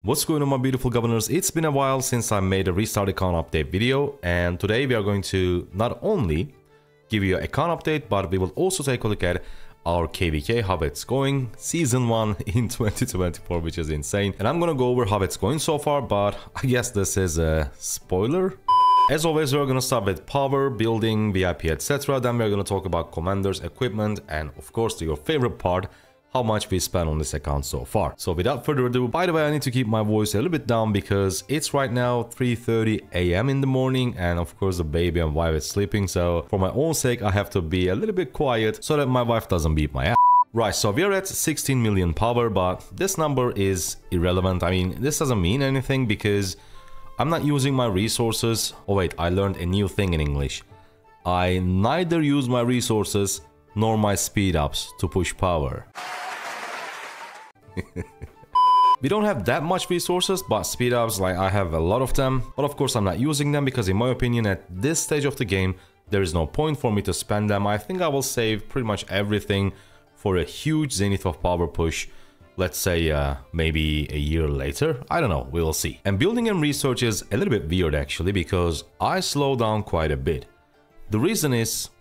What's going on, my beautiful governors? It's been a while since I made a restart icon update video, and today we are going to not only give you an icon update, but we will also take a look at our KvK, how it's going, season 1 in 2024, which is insane. And I'm gonna go over how it's going so far, but I guess this is a spoiler. As always, we're gonna start with power, building, VIP, etc. Then we're gonna talk about commanders, equipment, and of course your favorite part, how much we spent on this account so far. So without further ado, by the way, I need to keep my voice a little bit down because it's right now 3:30 a.m. in the morning, and of course the baby and wife is sleeping, so for my own sake I have to be a little bit quiet so that my wife doesn't beat my ass. Right, so we're at 16 million power, but this number is irrelevant. I mean, this doesn't mean anything because I'm not using my resources. Oh wait, I learned a new thing in English. I neither use my resources nor my speed ups to push power. We don't have that much resources, but speed ups, like, I have a lot of them, but of course I'm not using them because in my opinion at this stage of the game there is no point for me to spend them. I think I will save pretty much everything for a huge zenith of power push, let's say maybe a year later. I don't know, we will see. And building and research is a little bit weird actually because I slow down quite a bit. The reason is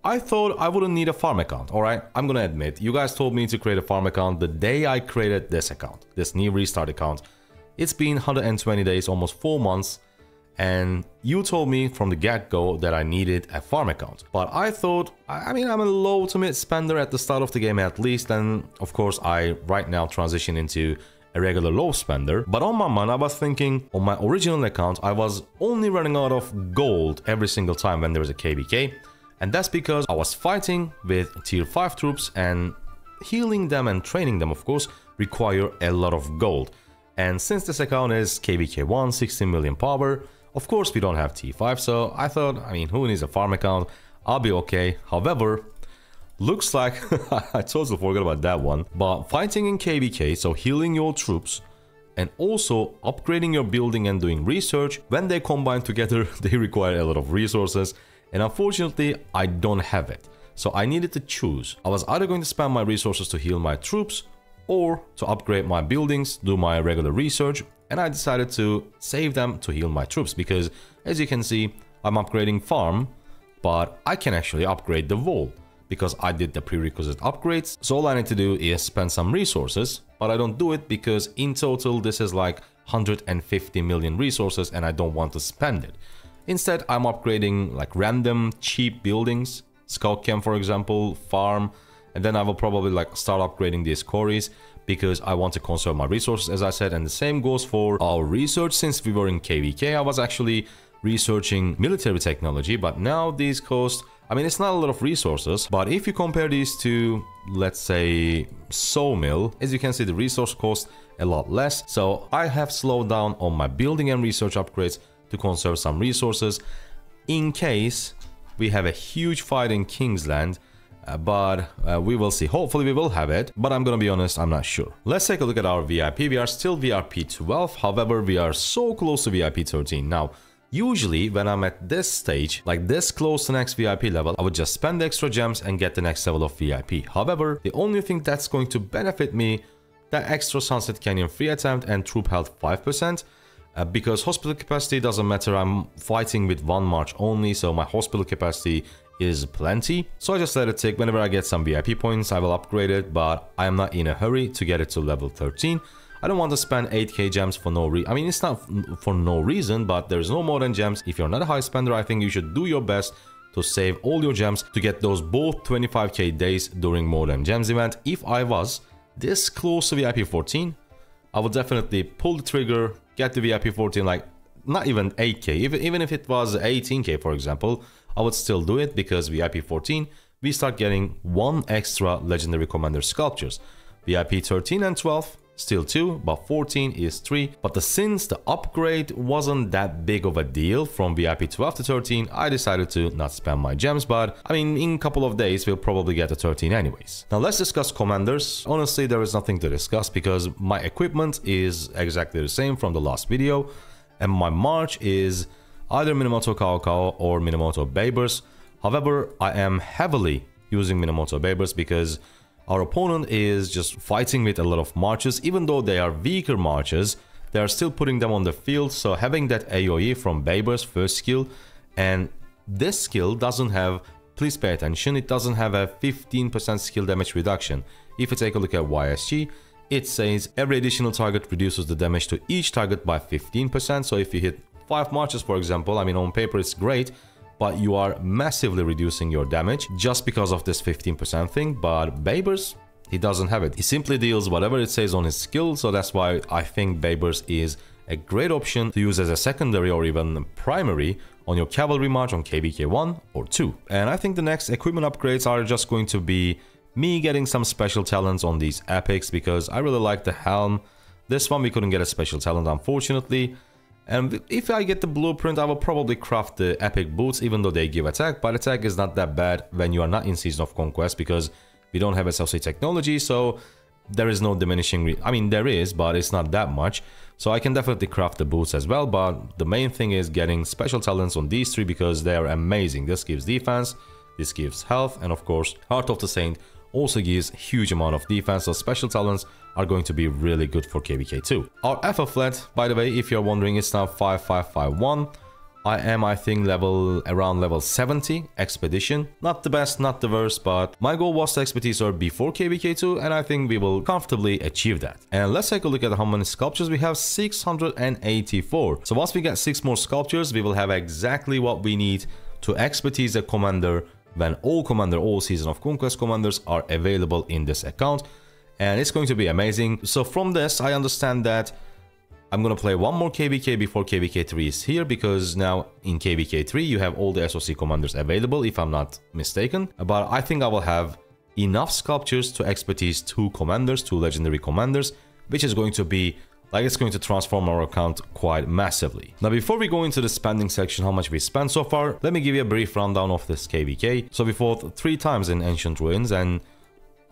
I thought I wouldn't need a farm account, alright? I'm gonna admit, you guys told me to create a farm account the day I created this account, this new restart account. It's been 120 days, almost 4 months, and you told me from the get-go that I needed a farm account. But I thought, I mean, I'm a low to mid spender at the start of the game at least, and of course I right now transition into a regular low spender. But on my mind I was thinking, on my original account I was only running out of gold every single time when there was a KvK. And that's because I was fighting with tier 5 troops, and healing them and training them of course require a lot of gold. And since this account is KvK 1, 16 million power, of course we don't have T5, so I thought, I mean, who needs a farm account? I'll be okay. However, looks like I totally forgot about that one. But fighting in KvK, so healing your troops and also upgrading your building and doing research, when they combine together they require a lot of resources. And unfortunately, I don't have it. So I needed to choose. I was either going to spend my resources to heal my troops or to upgrade my buildings, do my regular research. And I decided to save them to heal my troops because, as you can see, I'm upgrading farm, but I can actually upgrade the wall because I did the prerequisite upgrades. So all I need to do is spend some resources, but I don't do it because in total this is like 150 million resources and I don't want to spend it. Instead, I'm upgrading like random cheap buildings, scout camp for example, farm, and then I will probably like start upgrading these quarries because I want to conserve my resources, as I said. And the same goes for our research. Since we were in KvK, I was actually researching military technology, but now these cost, I mean, it's not a lot of resources, but if you compare these to, let's say, sawmill, as you can see, the resource cost a lot less. So I have slowed down on my building and research upgrades to conserve some resources in case we have a huge fight in Kingsland, but we will see. Hopefully we will have it, but I'm gonna be honest, I'm not sure. Let's take a look at our VIP. We are still VIP 12, however we are so close to VIP 13. Now usually when I'm at this stage, like this close to next VIP level, I would just spend extra gems and get the next level of VIP. However, the only thing that's going to benefit me, that extra Sunset Canyon free attempt and troop health 5%. Because hospital capacity doesn't matter, I'm fighting with 1 march only, so my hospital capacity is plenty. So I just let it tick. Whenever I get some VIP points, I will upgrade it, but I am not in a hurry to get it to level 13. I don't want to spend 8k gems for no reason. I mean, it's not for no reason, but there's no more than gems. If you're not a high spender, I think you should do your best to save all your gems to get those both 25k days during more than gems event. If I was this close to VIP 14, I would definitely pull the trigger, get the VIP 14, like not even 8k, even if it was 18k for example, I would still do it because VIP 14 we start getting 1 extra legendary commander sculptures. VIP 13 and 12 still 2, but 14 is 3. But since the upgrade wasn't that big of a deal from VIP 12 to 13, I decided to not spend my gems, but I mean, in a couple of days we'll probably get to 13 anyways. Now let's discuss commanders. Honestly, there is nothing to discuss because my equipment is exactly the same from the last video, and my march is either Minamoto KvK or Minamoto Babers. However, I am heavily using Minamoto Babers because Our opponent is just fighting with a lot of marches, even though they are weaker marches. they are still putting them on the field, so having that AoE from Baber's first skill, and this skill doesn't have, please pay attention, it doesn't have a 15% skill damage reduction. If you take a look at YSG, it says every additional target reduces the damage to each target by 15%, so if you hit 5 marches for example, I mean on paper it's great, but you are massively reducing your damage just because of this 15% thing. But Baber's, he doesn't have it. He simply deals whatever it says on his skill, so that's why I think Baber's is a great option to use as a secondary or even primary on your cavalry march on KvK 1 or 2. And I think the next equipment upgrades are just going to be me getting some special talents on these epics, because I really like the helm. This one we couldn't get a special talent unfortunately. And if I get the blueprint, I will probably craft the epic boots, even though they give attack, but attack is not that bad when you are not in Season of Conquest, because we don't have SLC technology, so there is no diminishing, I mean there is, but it's not that much. So I can definitely craft the boots as well, but the main thing is getting special talents on these three, because they are amazing. This gives defense, this gives health, and of course Heart of the Saint also gives huge amount of defense, so special talents are going to be really good for KvK 2. Our FF flat, by the way, if you're wondering, it's now 5551. I am, I think, around level 70 expedition. Not the best, not the worst, but my goal was to expertise her before KvK 2, and I think we will comfortably achieve that. And let's take a look at how many sculptures we have. 684. So once we get 6 more sculptures, we will have exactly what we need to expertise a commander when all Season of Conquest commanders are available in this account. And it's going to be amazing. So from this, I understand that I'm gonna play one more KvK before KvK 3 is here, because now in KvK 3 you have all the SOC commanders available, if I'm not mistaken. But I think I will have enough sculptures to expertise 2 commanders, 2 legendary commanders, which is going to be like, it's going to transform our account quite massively. Now before we go into the spending section, how much we spent so far, let me give you a brief rundown of this KvK. So we fought 3 times in Ancient Ruins, and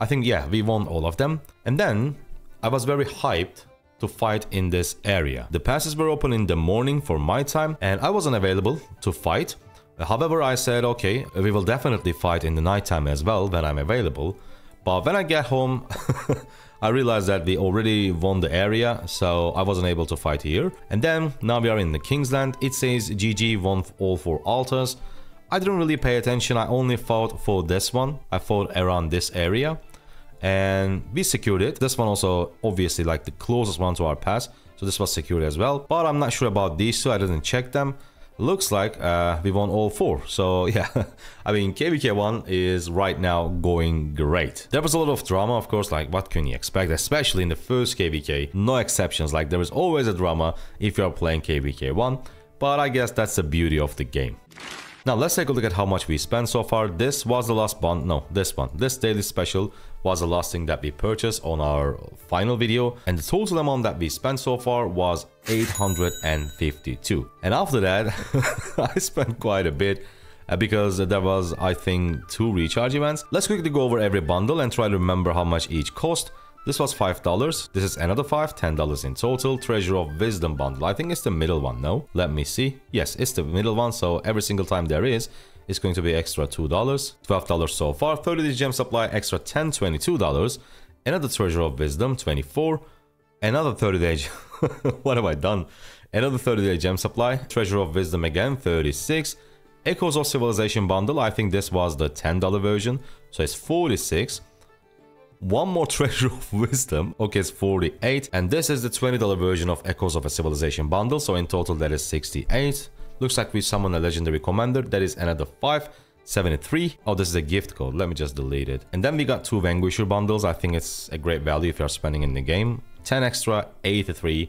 I think, yeah, we won all of them. And then I was very hyped to fight in this area. The passes were open in the morning for my time, and I wasn't available to fight. However, I said, okay, we will definitely fight in the nighttime as well when I'm available. But when I get home, I realized that we already won the area, so I wasn't able to fight here. And then, now we are in the Kingsland. It says GG won all 4 altars. I didn't really pay attention, I only fought for this one. I fought around this area, and we secured it. This one also, obviously, like the closest one to our pass, so this was secured as well. But I'm not sure about these 2, I didn't check them. Looks like we won all 4, so yeah. I mean, KvK 1 is right now going great. There was a lot of drama, of course, like what can you expect, especially in the first KvK. No exceptions, like there is always a drama if you are playing KvK 1, but I guess that's the beauty of the game. Now let's take a look at how much we spent so far. This was the last one, no, this one. This daily special was the last thing that we purchased on our final video, and the total amount that we spent so far was 852. And after that, I spent quite a bit because there was, I think, 2 recharge events. Let's quickly go over every bundle and try to remember how much each cost. This was $5. This is another $5, $10 in total. Treasure of Wisdom bundle. I think it's the middle one, no? Let me see. Yes, it's the middle one, so every single time there is, it's going to be extra $2. $12 so far. 30-day gem supply, extra $10, $22. Another Treasure of Wisdom, $24. Another 30-day... what have I done? Another 30-day gem supply. Treasure of Wisdom again, $36. Echoes of Civilization bundle. I think this was the $10 version, so it's $46. One more Treasure of Wisdom, okay, it's $48, and this is the $20 version of Echoes of a Civilization bundle, so in total that is $68. Looks like we summoned a legendary commander, that is another $5, $73. Oh, this is a gift code, let me just delete it. And then we got 2 Vanquisher bundles. I think it's a great value if you're spending in the game. 10 extra, 83.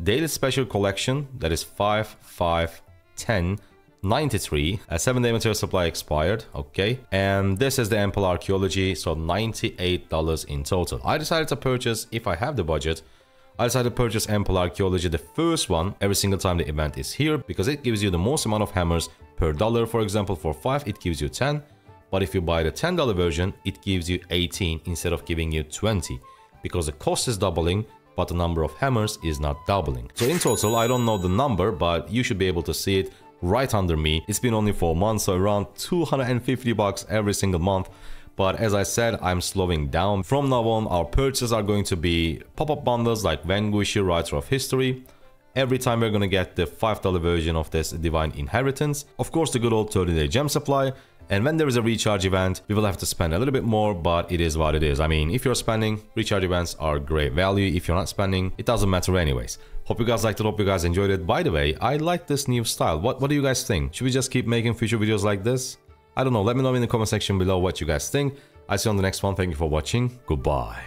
Daily Special Collection, that is 5, 5, 10, 93. A 7-day material supply expired, okay. And this is the Ample Archaeology, so $98 in total. I decided to purchase, if I have the budget, I decided to purchase Ample Archaeology, the first one, every single time the event is here, because it gives you the most amount of hammers per dollar. For example, for 5, it gives you 10. But if you buy the $10 version, it gives you 18 instead of giving you 20. Because the cost is doubling, but the number of hammers is not doubling. So in total, I don't know the number, but you should be able to see it right under me. It's been only 4 months, so around 250 bucks every single month. But as I said, I'm slowing down. From now on, our purchases are going to be pop-up bundles like Vangushi, Writer of History. Every time we're gonna get the $5 version of this Divine Inheritance. Of course, the good old 30-day gem supply. And when there is a recharge event, we will have to spend a little bit more, but it is what it is. I mean, if you're spending, recharge events are great value. If you're not spending, it doesn't matter anyways. Hope you guys liked it, hope you guys enjoyed it. By the way, I like this new style. What do you guys think? Should we just keep making future videos like this? I don't know, let me know in the comment section below what you guys think. I'll see you on the next one. Thank you for watching. Goodbye.